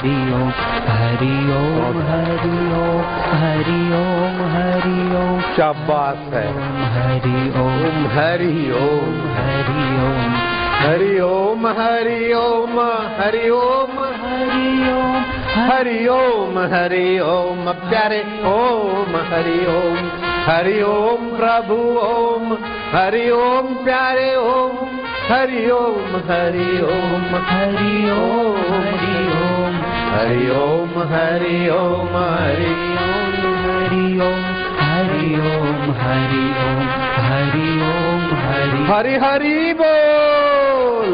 हरि ओम हरि ओम हरि ओम हरि ओम हरि ओम। शाबाश है। हरि ओम हरि ओम हरि ओम हरि ओम हरि ओम हरि ओम हरि ओम हरि ओम हरि ओम प्यारे ओम हरि ओम प्रभु ओम हरि ओम प्यारे ओम हरि ओम हरि ओम हरि ओम हरि ओम हरि ओम हरि ओम हरि हरि ओम हरि ओम हरि ओम हरि ओम हरि हरि बोल।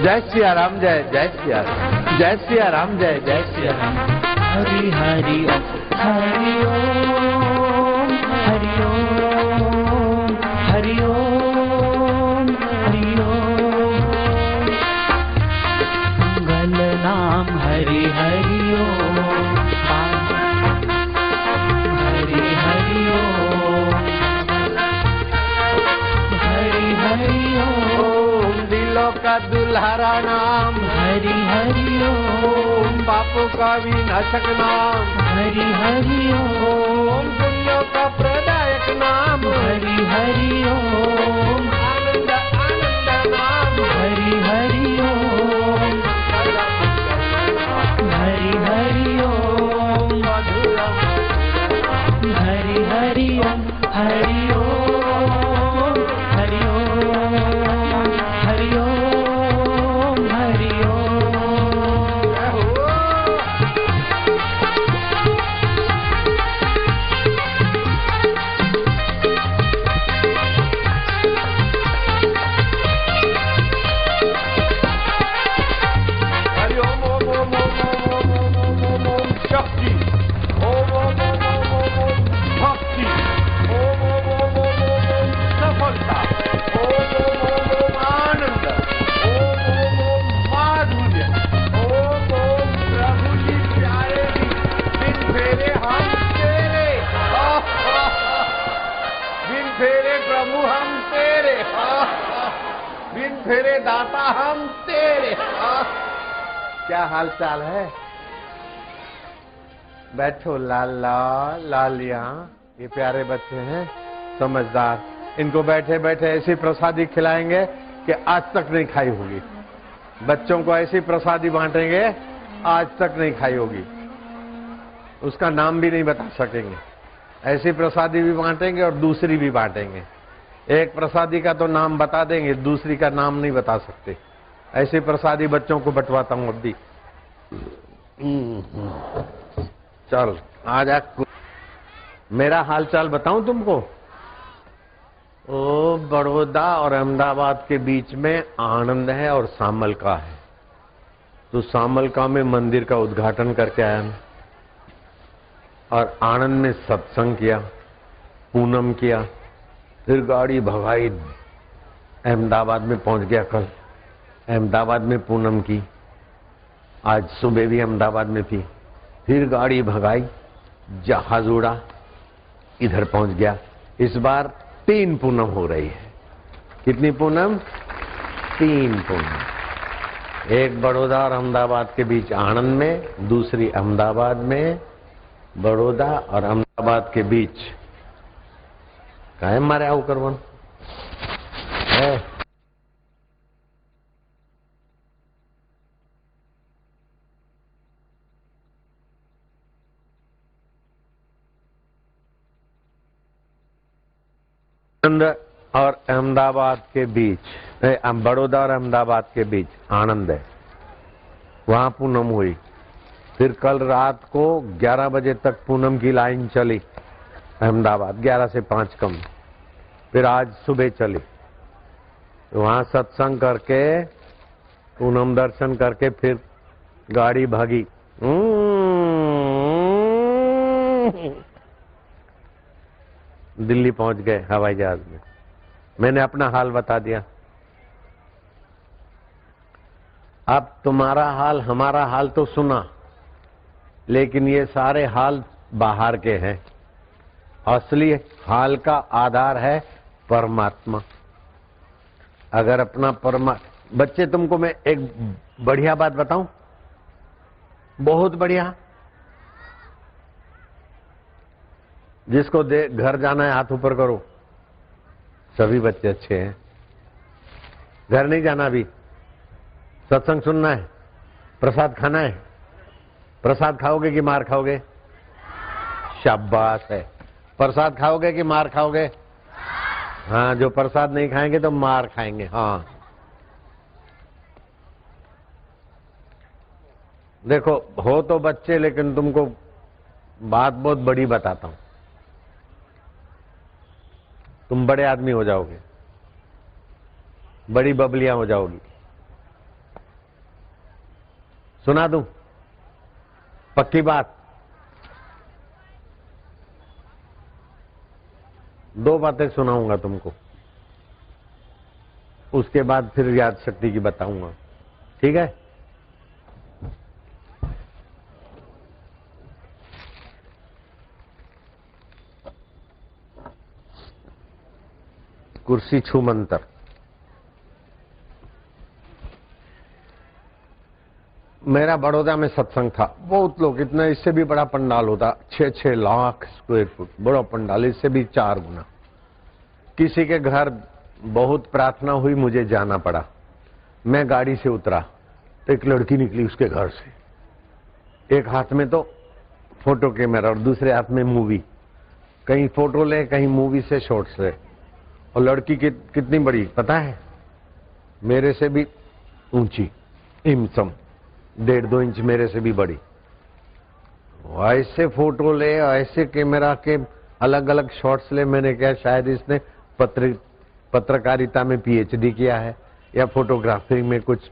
जय सिया राम जय जय सिया राम जय सिया राम जय जय सिया राम। हरि हरि ओम हरि ओम हरि ओम हरि ओम हरि ओम मंगल नाम हरि हरि ओम हरि हरि ओम हरि हरि ओम दिलों का दुल्हरा नाम हरि हरि ओम पापों का विनाशक नाम हरि हरि ओम पुण्यों का प्रदायक नाम हरि हरि ओम आनंद आनंद नाम हरि हरि ओम हरि हरि ओम मधुरम हरि हरि ओम हरि ओम हरि ओम हरि ओम हरि ओम। हरि ओम ओम ओम ओम ओम ओम ओम ओम ओम शक्ति ओम ओम ओम ओम ओम ओम भक्ति ओम ओम ओम ओम ओम ओम सफलता ओम ओम ओम ओम आनंद ओम ओम ओम माधुर्य ओम ओम प्रभु जी प्यारे जी बिन फेरे हम तेरे बिन फेरे प्रभु हम तेरे बिन फेरे दाता हम तेरे। क्या हाल चाल है? बैठो लाला लालिया, ये प्यारे बच्चे हैं समझदार। इनको बैठे बैठे ऐसी प्रसादी खिलाएंगे कि आज तक नहीं खाई होगी। बच्चों को ऐसी प्रसादी बांटेंगे आज तक नहीं खाई होगी, उसका नाम भी नहीं बता सकेंगे। ऐसी प्रसादी भी बांटेंगे और दूसरी भी बांटेंगे। एक प्रसादी का तो नाम बता देंगे, दूसरी का नाम नहीं बता सकते। ऐसी प्रसादी बच्चों को बंटवाता हूं अभी। चल आजा, मेरा हालचाल बताऊं तुमको। ओ बड़ौदा और अहमदाबाद के बीच में आनंद है और सामलका है। तो सामलका में मंदिर का उद्घाटन करके आया मैं, और आनंद में सत्संग किया, पूनम किया, फिर गाड़ी भगाई अहमदाबाद में पहुंच गया। कल अहमदाबाद में पूनम की, आज सुबह भी अहमदाबाद में थी, फिर गाड़ी भगाई, जहाज उड़ा, इधर पहुंच गया। इस बार 3 पूनम हो रही है। कितनी पूनम? 3 पूनम। एक बड़ौदा और अहमदाबाद के बीच आनंद में, दूसरी अहमदाबाद में, बड़ौदा और अहमदाबाद के बीच काहे मारे आવું કરવાનું है। और अहमदाबाद के बीच, बड़ौदा और अहमदाबाद के बीच आनंद है, वहां पूनम हुई। फिर कल रात को 11 बजे तक पूनम की लाइन चली अहमदाबाद, 11 से 5 कम। फिर आज सुबह चली, वहां सत्संग करके, पूनम दर्शन करके, फिर गाड़ी भागी दिल्ली पहुंच गए हवाई जहाज में। मैंने अपना हाल बता दिया। अब तुम्हारा हाल हमारा हाल तो सुना, लेकिन ये सारे हाल बाहर के हैं। असली हाल का आधार है परमात्मा। अगर अपना बच्चे, तुमको मैं एक बढ़िया बात बताऊं, बहुत बढ़िया। जिसको घर जाना है हाथ ऊपर करो। सभी बच्चे अच्छे हैं। घर नहीं जाना, अभी सत्संग सुनना है, प्रसाद खाना है। प्रसाद खाओगे कि मार खाओगे? शाबाश है। प्रसाद खाओगे कि मार खाओगे? हाँ, जो प्रसाद नहीं खाएंगे तो मार खाएंगे। हाँ, देखो हो तो बच्चे, लेकिन तुमको बात बहुत बड़ी बताता हूं। तुम बड़े आदमी हो जाओगे, बड़ी बबलियां हो जाओगी। सुना दूं पक्की बात? 2 बातें सुनाऊंगा तुमको, उसके बाद फिर याद शक्ति की बताऊंगा, ठीक है? कुर्सी छू मंतर। मेरा बड़ौदा में सत्संग था, बहुत लोग, इतना, इससे भी बड़ा पंडाल होता, 6-6 लाख स्क्वायर फुट बड़ा पंडाल, इससे भी 4 गुना। किसी के घर बहुत प्रार्थना हुई, मुझे जाना पड़ा। मैं गाड़ी से उतरा तो एक लड़की निकली उसके घर से, एक हाथ में तो फोटो कैमरा और दूसरे हाथ में मूवी। कहीं फोटो ले, कहीं मूवी से शॉर्ट्स ले। और लड़की कितनी बड़ी पता है? मेरे से भी ऊंची, इमसम 1.5-2 इंच मेरे से भी बड़ी। ऐसे फोटो ले, ऐसे कैमरा के अलग अलग शॉट्स ले। मैंने कहा शायद इसने पत्रकारिता में पीएचडी किया है या फोटोग्राफी में कुछ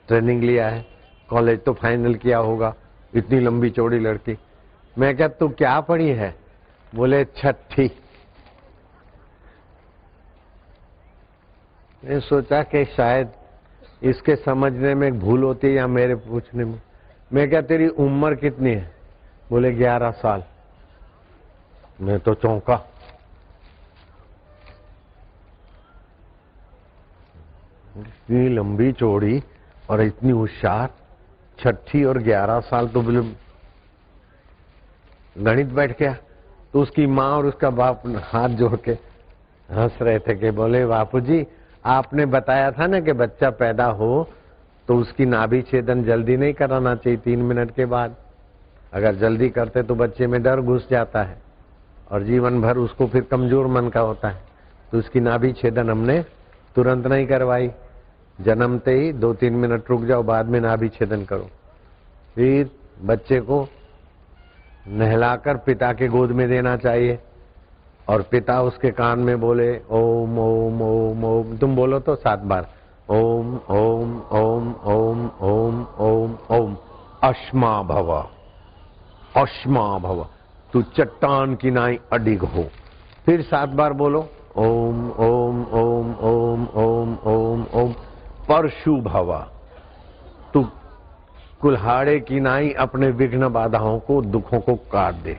ट्रेनिंग लिया है, कॉलेज तो फाइनल किया होगा। इतनी लंबी चौड़ी लड़की। मैं क्या, तू क्या पढ़ी है? बोले 6ठी। मैं सोचा कि शायद इसके समझने में भूल होती है या मेरे पूछने में। मैं क्या, तेरी उम्र कितनी है? बोले 11 साल। मैं तो चौंका। इतनी लंबी चौड़ी और इतनी होशियार, 6ठी और 11 साल, तो बोले गणित बैठ गया। तो उसकी माँ और उसका बाप हाथ जोड़ के हंस रहे थे कि बोले बापूजी, आपने बताया था ना कि बच्चा पैदा हो तो उसकी नाभि छेदन जल्दी नहीं कराना चाहिए, 3 मिनट के बाद। अगर जल्दी करते तो बच्चे में डर घुस जाता है और जीवन भर उसको फिर कमजोर मन का होता है। तो उसकी नाभि छेदन हमने तुरंत नहीं करवाई। जन्मते ही 2-3 मिनट रुक जाओ, बाद में नाभि छेदन करो। फिर बच्चे को नहलाकर पिता के गोद में देना चाहिए और पिता उसके कान में बोले ओम ओम ओम ओम। तुम बोलो तो 7 बार, ओम ओम ओम ओम ओम ओम ओम। अश्मा भव, अश्मा भव, तू चट्टान की नाई अडिग हो। फिर 7 बार बोलो ओम ओम ओम ओम ओम ओम ओम। परशु भव, तू कुल्हाड़े की नाई अपने विघ्न बाधाओं को, दुखों को काट दे।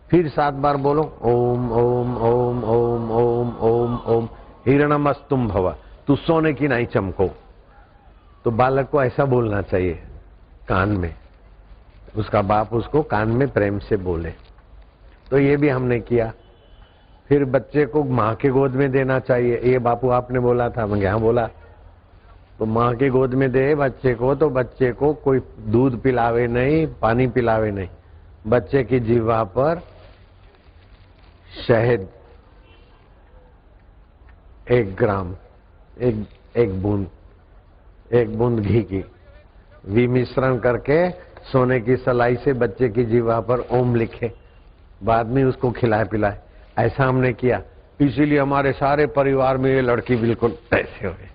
फिर 7 बार बोलो ओम ओम ओम ओम ओम ओम ओम। हिरणमस्तुम भव, तू सोने की नाई चमको। तो बालक को ऐसा बोलना चाहिए कान में, उसका बाप उसको कान में प्रेम से बोले। तो ये भी हमने किया। फिर बच्चे को माँ के गोद में देना चाहिए। ये बापू आपने बोला था, मैं यहाँ बोला। तो माँ के गोद में दे बच्चे को, तो बच्चे को कोई दूध पिलावे नहीं, पानी पिलावे नहीं। बच्चे की जीवा पर शहद 1 ग्राम, एक बूंद घी की विमिश्रण करके सोने की सलाई से बच्चे की जीवा पर ओम लिखे, बाद में उसको खिलाए पिलाए। ऐसा हमने किया। इसीलिए हमारे सारे परिवार में ये लड़की बिल्कुल ऐसे हो गई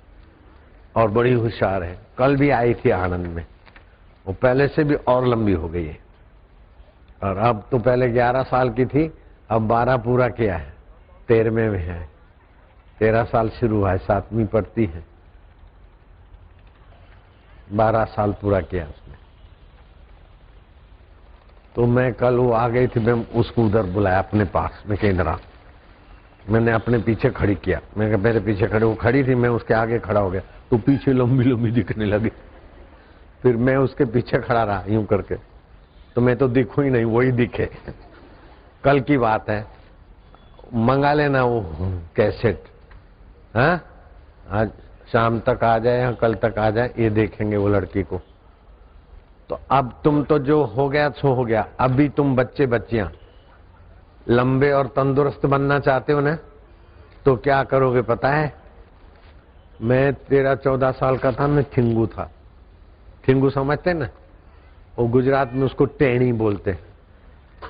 और बड़ी होशियार है। कल भी आई थी आनंद में, वो पहले से भी और लंबी हो गई है। और अब तो पहले 11 साल की थी, अब 12 पूरा किया है, 13वें में है। 13 साल शुरू हुआ है, 7वीं पढ़ती है, 12 साल पूरा किया उसने। तो मैं कल वो आ गई थी, मैं उसको उधर बुलाया अपने पास में, केंद्रा मैंने अपने पीछे खड़ी किया। मैं कहा मेरे पीछे खड़े, वो खड़ी थी, मैं उसके आगे खड़ा हो गया, तो पीछे लंबी लंबी दिखने लगी। फिर मैं उसके पीछे खड़ा रहा यूं करके, तो मैं तो दिखूं ही नहीं, वही दिखे। कल की बात है, मंगा लेना वो कैसेट, हाँ आज शाम तक आ जाए या कल तक आ जाए, ये देखेंगे वो लड़की को। तो अब तुम तो जो हो गया सो हो गया, अभी तुम बच्चे बच्चियां लंबे और तंदुरुस्त बनना चाहते हो ना, तो क्या करोगे पता है? मैं 13-14 साल का था, मैं ठिंगू था। ठिंगू समझते ना, वो गुजरात में उसको टेणी बोलते।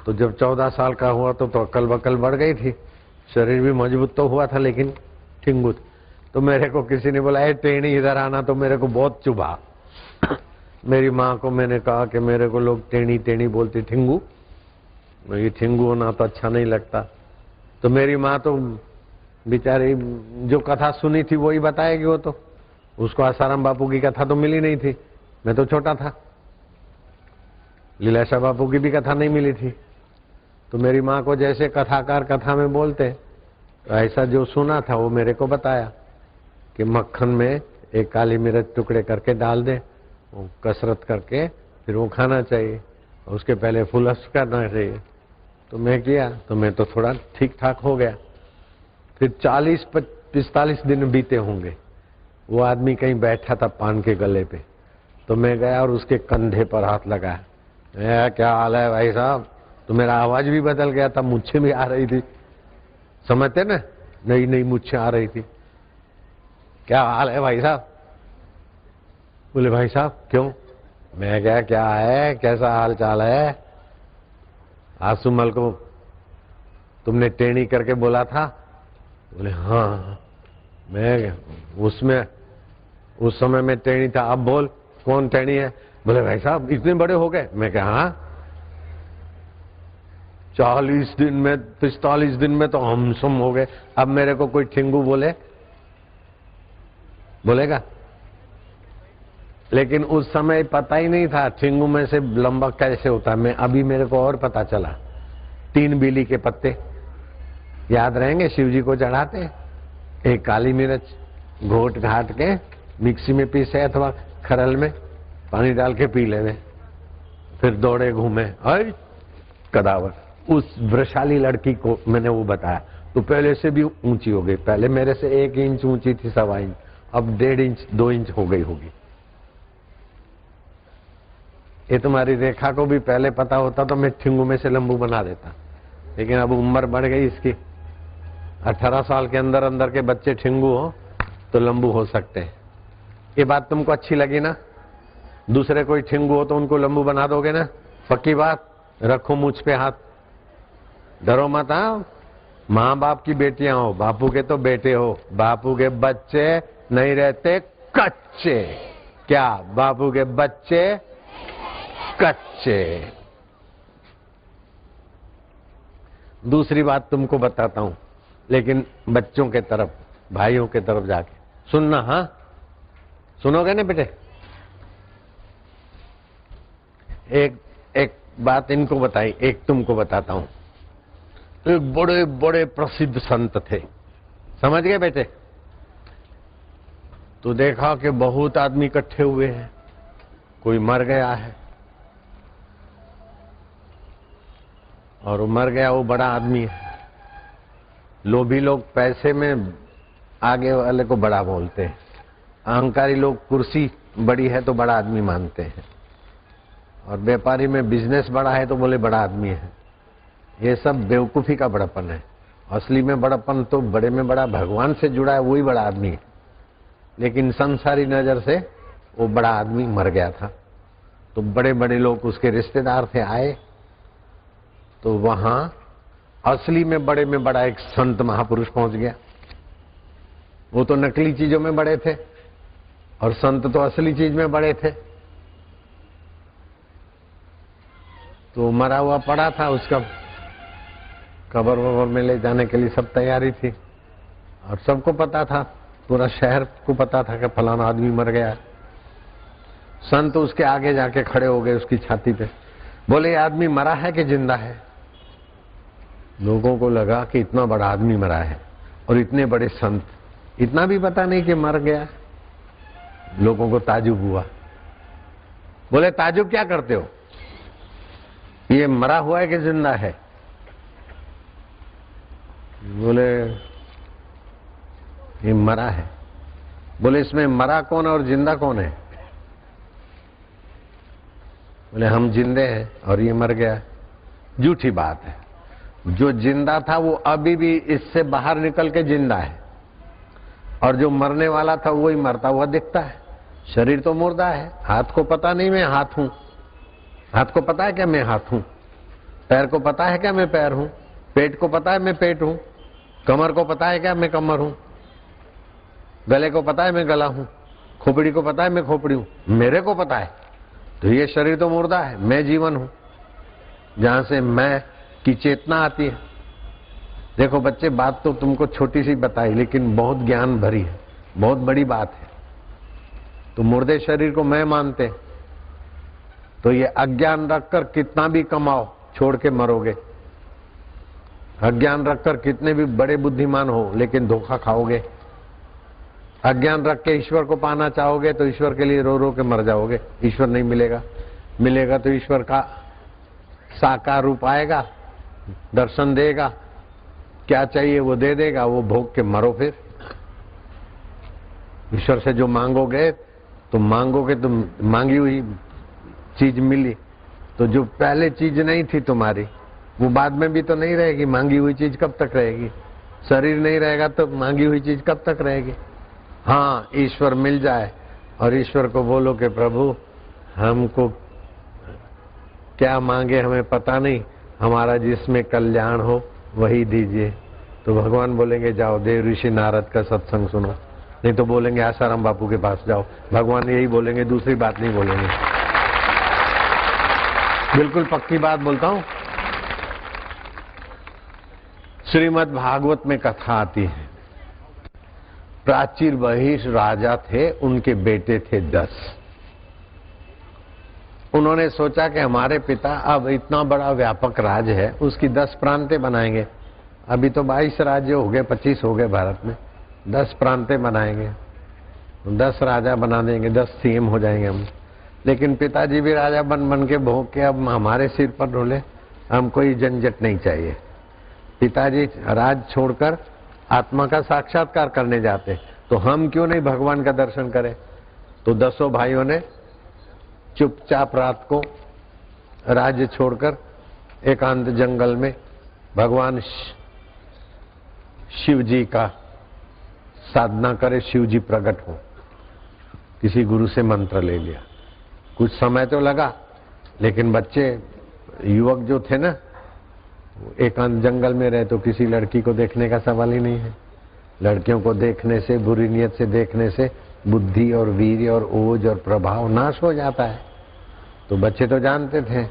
तो जब 14 साल का हुआ तो अकल बकल बढ़ गई थी, शरीर भी मजबूत तो हुआ था, लेकिन ठिंगू। तो मेरे को किसी ने बोला ए टेणी इधर आना, तो मेरे को बहुत चुभा। मेरी माँ को मैंने कहा कि मेरे को लोग टेणी टेणी बोलते, ठिंगू, ये ठिंगू होना तो अच्छा नहीं लगता। तो मेरी माँ तो बेचारी जो कथा सुनी थी वही बताएगी, वो तो उसको आसाराम बापू की कथा तो मिली नहीं थी, मैं तो छोटा था, लीलाशाह बापू की भी कथा नहीं मिली थी। तो मेरी माँ को जैसे कथाकार कथा में बोलते, तो ऐसा जो सुना था वो मेरे को बताया कि मक्खन में एक काली मिर्च टुकड़े करके डाल दे, वो कसरत करके फिर वो खाना चाहिए, उसके पहले फुलस करना चाहिए। तो मैं किया, तो मैं तो थोड़ा ठीक ठाक हो गया। फिर 40-45 दिन बीते होंगे, वो आदमी कहीं बैठा था पान के गले पे, तो मैं गया और उसके कंधे पर हाथ लगाया। क्या हाल है भाई साहब? तो मेरा आवाज भी बदल गया था, मुझे भी आ रही थी, समझते ना, नई नई मुझे आ रही थी। क्या हाल है भाई साहब? बोले भाई साहब क्यों? मैं क्या है, कैसा हाल चाल है? आसुमल को तुमने टेणी करके बोला था? बोले हाँ, मैं उसमें उस समय में टेणी था, अब बोल कौन टेणी है? बोले भाई साहब इतने बड़े हो गए। मैं क्या हाँ, 40 दिन में 45 दिन में तो हम सम हो गए। अब मेरे को कोई ठिंगू बोलेगा? लेकिन उस समय पता ही नहीं था ठिंगू में से लंबा कैसे होता है। मैं अभी मेरे को और पता चला, 3 बीली के पत्ते याद रहेंगे, शिव जी को चढ़ाते, एक काली मिर्च घोट घाट के मिक्सी में पीसे अथवा खरल में पानी डाल के पी लेने, फिर दौड़े घूमे। कदावर उस वृषाली लड़की को मैंने वो बताया, तो पहले से भी ऊंची हो गई। पहले मेरे से 1 इंच ऊंची थी, 1.25 इंच, अब 1.5 इंच 2 इंच हो गई होगी। ये तुम्हारी रेखा को भी पहले पता होता तो मैं ठिंगू में से लंबू बना देता, लेकिन अब उम्र बढ़ गई इसकी। 18 साल के अंदर अंदर के बच्चे ठिंगू हो तो लंबू हो सकते हैं। ये बात तुमको अच्छी लगी ना? दूसरे कोई ठिंगू हो तो उनको लंबू बना दोगे ना? पक्की बात? रखो मुझ पे हाथ, डरो मत। हाँ, माँ बाप की बेटियां हो, बापू के तो बेटे हो। बापू के बच्चे नहीं रहते कच्चे। क्या? बापू के बच्चे कच्चे। दूसरी बात तुमको बताता हूं, लेकिन बच्चों के तरफ, भाइयों के तरफ जाके सुनना। हाँ सुनोगे ना बेटे? एक बात इनको बताई, एक तुमको बताता हूं। एक बड़े बड़े प्रसिद्ध संत थे, समझ गए बेटे? तो देखा कि बहुत आदमी इकट्ठे हुए हैं, कोई मर गया है, और वो मर गया, वो बड़ा आदमी है। लोभी लोग पैसे में आगे वाले को बड़ा बोलते हैं, अहंकारी लोग कुर्सी बड़ी है तो बड़ा आदमी मानते हैं, और व्यापारी में बिजनेस बड़ा है तो बोले बड़ा आदमी है। ये सब बेवकूफी का बड़प्पन है। असली में बड़प्पन तो बड़े में बड़ा भगवान से जुड़ा है, वही बड़ा आदमी है। लेकिन संसारी नजर से वो बड़ा आदमी मर गया था, तो बड़े बड़े लोग उसके रिश्तेदार थे, आए, तो वहां असली में बड़ा एक संत महापुरुष पहुंच गया। वो तो नकली चीजों में बड़े थे और संत तो असली चीज में बड़े थे। तो मरा हुआ पड़ा था, उसका कब्र वब्र में ले जाने के लिए सब तैयारी थी। और सबको पता था, पूरा शहर को पता था कि फलाना आदमी मर गया है। संत उसके आगे जाके खड़े हो गए उसकी छाती पे, बोले ये आदमी मरा है कि जिंदा है? लोगों को लगा कि इतना बड़ा आदमी मरा है और इतने बड़े संत, इतना भी पता नहीं कि मर गया। लोगों को ताजुब हुआ। बोले ताजुब क्या करते हो, ये मरा हुआ है कि जिंदा है? बोले ये मरा है। बोले इसमें मरा कौन और जिंदा कौन है? बोले हम जिंदे हैं और ये मर गया। झूठी बात है। जो जिंदा था वो अभी भी इससे बाहर निकल के जिंदा है, और जो मरने वाला था वही मरता हुआ दिखता है। शरीर तो मुर्दा है। हाथ को पता नहीं मैं हाथ हूं, हाथ को पता है क्या मैं हाथ हूं? पैर को पता है क्या मैं पैर हूं? पेट को पता है मैं पेट हूं? कमर को पता है क्या मैं कमर हूं? गले को पता है मैं गला हूं? खोपड़ी को पता है मैं खोपड़ी हूं? मेरे को पता है। तो ये शरीर तो मुर्दा है, मैं जीवन हूं, जहां से मैं की चेतना आती है। देखो बच्चे, बात तो तुमको छोटी सी बताई लेकिन बहुत ज्ञान भरी है, बहुत बड़ी बात है। तो मुर्दे शरीर को मैं मानते तो ये अज्ञान रखकर कितना भी कमाओ छोड़ के मरोगे। अज्ञान रखकर कितने भी बड़े बुद्धिमान हो लेकिन धोखा खाओगे। अज्ञान रख के ईश्वर को पाना चाहोगे तो ईश्वर के लिए रो रो के मर जाओगे। ईश्वर नहीं मिलेगा, मिलेगा तो ईश्वर का साकार रूप आएगा, दर्शन देगा, क्या चाहिए वो दे देगा, वो भोग के मरो। फिर ईश्वर से जो मांगोगे तो मांगी हुई चीज मिली, तो जो पहले चीज नहीं थी तुम्हारी वो बाद में भी तो नहीं रहेगी। मांगी हुई चीज कब तक रहेगी? शरीर नहीं रहेगा तो मांगी हुई चीज कब तक रहेगी? हाँ, ईश्वर मिल जाए और ईश्वर को बोलो कि प्रभु हमको क्या मांगे हमें पता नहीं, हमारा जिसमें कल्याण हो वही दीजिए। तो भगवान बोलेंगे जाओ देव ऋषि नारद का सत्संग सुनो, नहीं तो बोलेंगे आसाराम बापू के पास जाओ। भगवान यही बोलेंगे, दूसरी बात नहीं बोलेंगे। बिल्कुल पक्की बात बोलता हूं। श्रीमद् भागवत में कथा आती है, प्राचीर बहिष राजा थे, उनके बेटे थे 10। उन्होंने सोचा कि हमारे पिता अब इतना बड़ा व्यापक राज्य है, उसकी 10 प्रांतें बनाएंगे। अभी तो 22 राज्य हो गए, 25 हो गए भारत में, 10 प्रांतें बनाएंगे, 10 राजा बना देंगे, 10 सीएम हो जाएंगे हम। लेकिन पिताजी भी राजा बन बन के भोग के अब हमारे सिर पर डोले, हम कोई झंझट नहीं चाहिए। पिताजी राज छोड़कर आत्मा का साक्षात्कार करने जाते, तो हम क्यों नहीं भगवान का दर्शन करें? तो 10 भाइयों ने चुपचाप रात को राज्य छोड़कर एकांत जंगल में भगवान शिव जी का साधना करे, शिव जी प्रकट हो। किसी गुरु से मंत्र ले लिया। कुछ समय तो लगा, लेकिन बच्चे युवक जो थे ना, एकांत जंगल में रहे तो किसी लड़की को देखने का सवाल ही नहीं है। लड़कियों को देखने से, बुरी नियत से देखने से बुद्धि और वीर्य और ओज और प्रभाव नाश हो जाता है। तो बच्चे तो जानते थे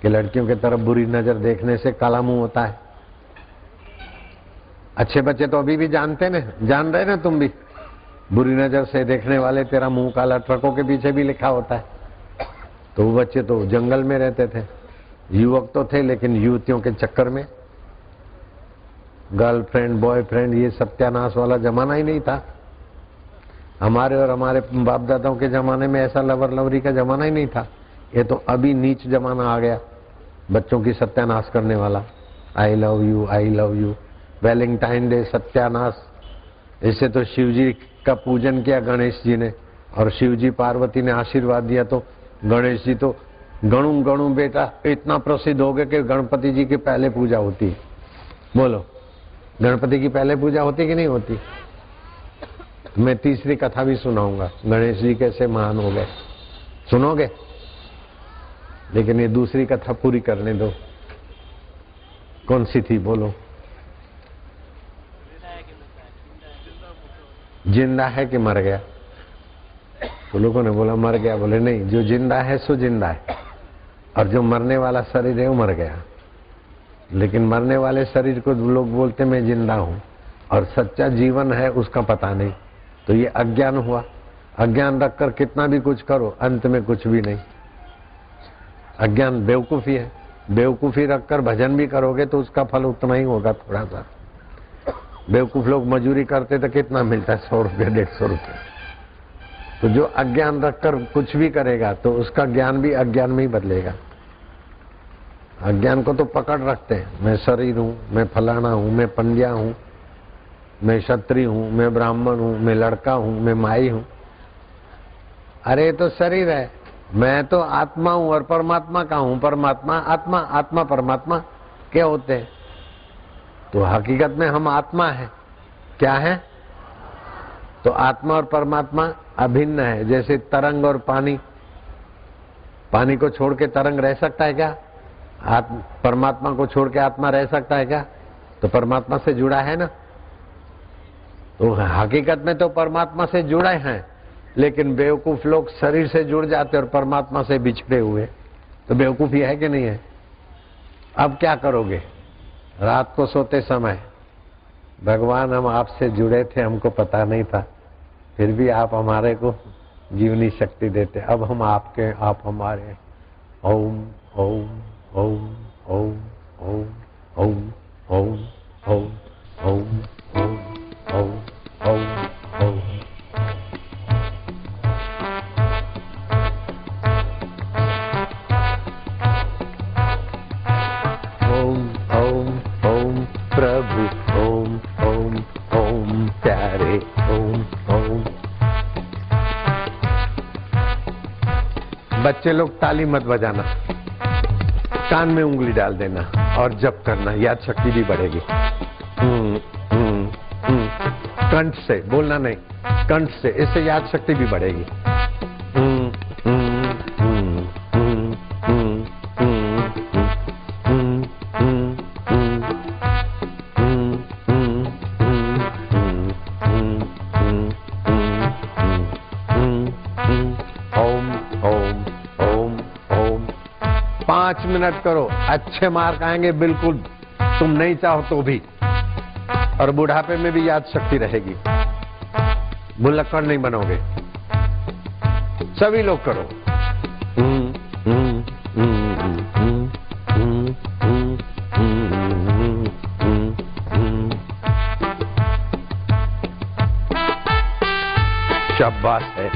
कि लड़कियों की तरफ बुरी नजर देखने से काला मुंह होता है। अच्छे बच्चे तो अभी भी जानते ना, जान रहे ना तुम भी, बुरी नजर से देखने वाले तेरा मुंह काला, ट्रकों के पीछे भी लिखा होता है। तो वो बच्चे तो जंगल में रहते थे, युवक तो थे लेकिन युवतियों के चक्कर में गर्लफ्रेंड बॉयफ्रेंड ये सत्यानाश वाला जमाना ही नहीं था। हमारे और हमारे बाप दादाओं के जमाने में ऐसा लवर लवरी का जमाना ही नहीं था। ये तो अभी नीच जमाना आ गया, बच्चों की सत्यानाश करने वाला। I love you, I love you, Valentine day सत्यानाश। इससे तो शिव जी का पूजन किया गणेश जी ने, और शिव जी पार्वती ने आशीर्वाद दिया, तो गणेश जी तो गणु गणु बेटा इतना प्रसिद्ध हो गए कि गणपति जी की पहले पूजा होती है। बोलो, गणपति की पहले पूजा होती कि नहीं होती? मैं तीसरी कथा भी सुनाऊंगा, गणेश जी कैसे महान हो गए, सुनोगे? लेकिन ये दूसरी कथा पूरी करने दो। कौन सी थी बोलो? जिंदा है कि मर गया? तो लोगों ने बोला मर गया। बोले नहीं, जो जिंदा है सो जिंदा है, और जो मरने वाला शरीर है वो मर गया। लेकिन मरने वाले शरीर को लोग बोलते मैं जिंदा हूं, और सच्चा जीवन है उसका पता नहीं, तो ये अज्ञान हुआ। अज्ञान रखकर कितना भी कुछ करो अंत में कुछ भी नहीं। अज्ञान बेवकूफी है। बेवकूफी रखकर भजन भी करोगे तो उसका फल उतना ही होगा, थोड़ा सा। बेवकूफ लोग मजूरी करते तो कितना मिलता है, 100 रुपये 150 रुपये। तो जो अज्ञान रखकर कुछ भी करेगा तो उसका ज्ञान भी अज्ञान में ही बदलेगा। अज्ञान को तो पकड़ रखते हैं, मैं शरीर हूं, मैं फलाना हूं, मैं पंड्या हूं, मैं क्षत्रिय हूं, मैं ब्राह्मण हूं, मैं लड़का हूं, मैं माई हूं। अरे तो शरीर है, मैं तो आत्मा हूं और परमात्मा का हूं। परमात्मा आत्मा, आत्मा परमात्मा क्या होते हैं? तो हकीकत में हम आत्मा है। क्या है? तो आत्मा और परमात्मा अभिन्न है। जैसे तरंग और पानी, पानी को छोड़ के तरंग रह सकता है क्या? परमात्मा को छोड़ के आत्मा रह सकता है क्या? तो परमात्मा से जुड़ा है ना। तो हकीकत में तो परमात्मा से जुड़े हैं, लेकिन बेवकूफ लोग शरीर से जुड़ जाते और परमात्मा से बिछड़े हुए। तो बेवकूफी है कि नहीं है? अब क्या करोगे? रात को सोते समय भगवान हम आपसे जुड़े थे, हमको पता नहीं था, फिर भी आप हमारे को जीवनी शक्ति देते। अब हम आपके, आप हमारे। ओम ओम ओम ओम ओम ओम ओम ओम ओम ओम ओम ओम ओम। ओम ओम ओम प्रभु, ओम ओम ओम प्यारे, ओम ओम। बच्चे लोग ताली मत बजाना, कान में उंगली डाल देना और जप करना, याद शक्ति भी बढ़ेगी। कंठ से बोलना नहीं, कंठ से, इससे याद शक्ति भी बढ़ेगी। ओम ओम ओम ओम 5 मिनट करो, अच्छे मार्क आएंगे बिल्कुल, तुम नहीं चाहो तो भी। और बुढ़ापे में भी याद शक्ति रहेगी, भुलक्कड़ नहीं बनोगे। सभी लोग करो। शाबाश है।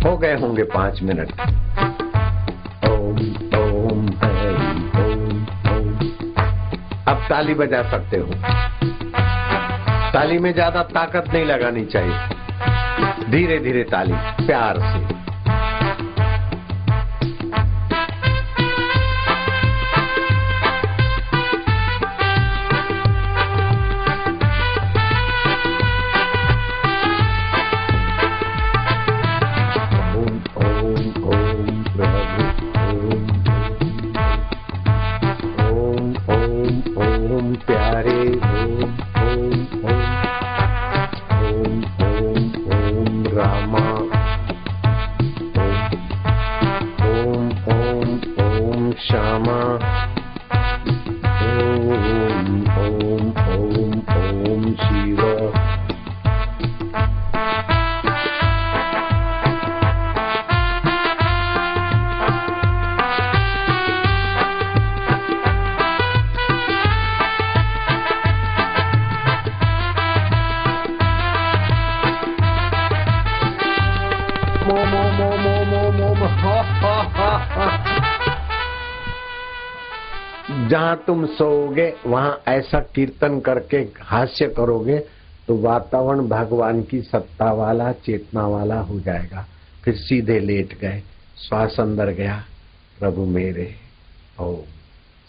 हो गए होंगे 5 मिनट। ओम ओम हरि ओम ओम। अब ताली बजा सकते हो। ताली में ज्यादा ताकत नहीं लगानी चाहिए, धीरे धीरे ताली, प्यार से। जहां तुम सोओगे वहां ऐसा कीर्तन करके हास्य करोगे तो वातावरण भगवान की सत्ता वाला, चेतना वाला हो जाएगा। फिर सीधे लेट गए, श्वास अंदर गया, प्रभु मेरे, ओम।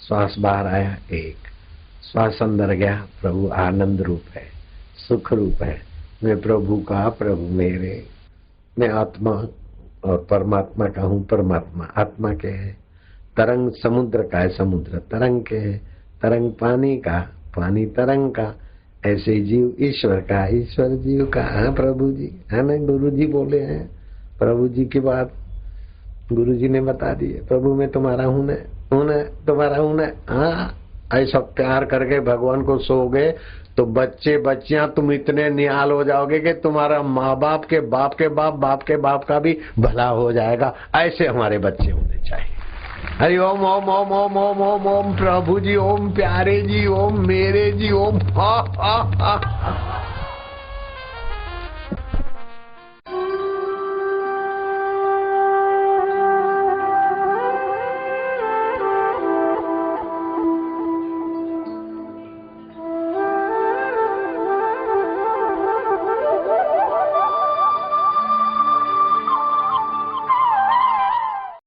श्वास बाहर आया, एक। श्वास अंदर गया, प्रभु आनंद रूप है, सुख रूप है। मैं प्रभु का, प्रभु मेरे। मैं आत्मा और परमात्मा का हूँ, परमात्मा आत्मा के है। तरंग समुद्र का है, समुद्र तरंग के है। तरंग पानी का, पानी तरंग का। ऐसे जीव ईश्वर का, ईश्वर जीव का। हाँ प्रभु जी, है ना, गुरु जी बोले हैं। प्रभु जी की बात गुरु जी ने बता दी है। प्रभु मैं तुम्हारा हूं न, तुम्हारा हूं न। हाँ, ऐसा प्यार करके भगवान को सोओगे तो बच्चे बच्चियां तुम इतने निहाल हो जाओगे कि तुम्हारा माँ बाप के बाप के बाप, बाप के बाप का भी भला हो जाएगा। ऐसे हमारे बच्चे होने चाहिए। हरि ओम ओम ओम ओम ओम ओम ओम। प्रभु जी ओम, प्यारे जी ओम, मेरे जी ओम। हा हा हा।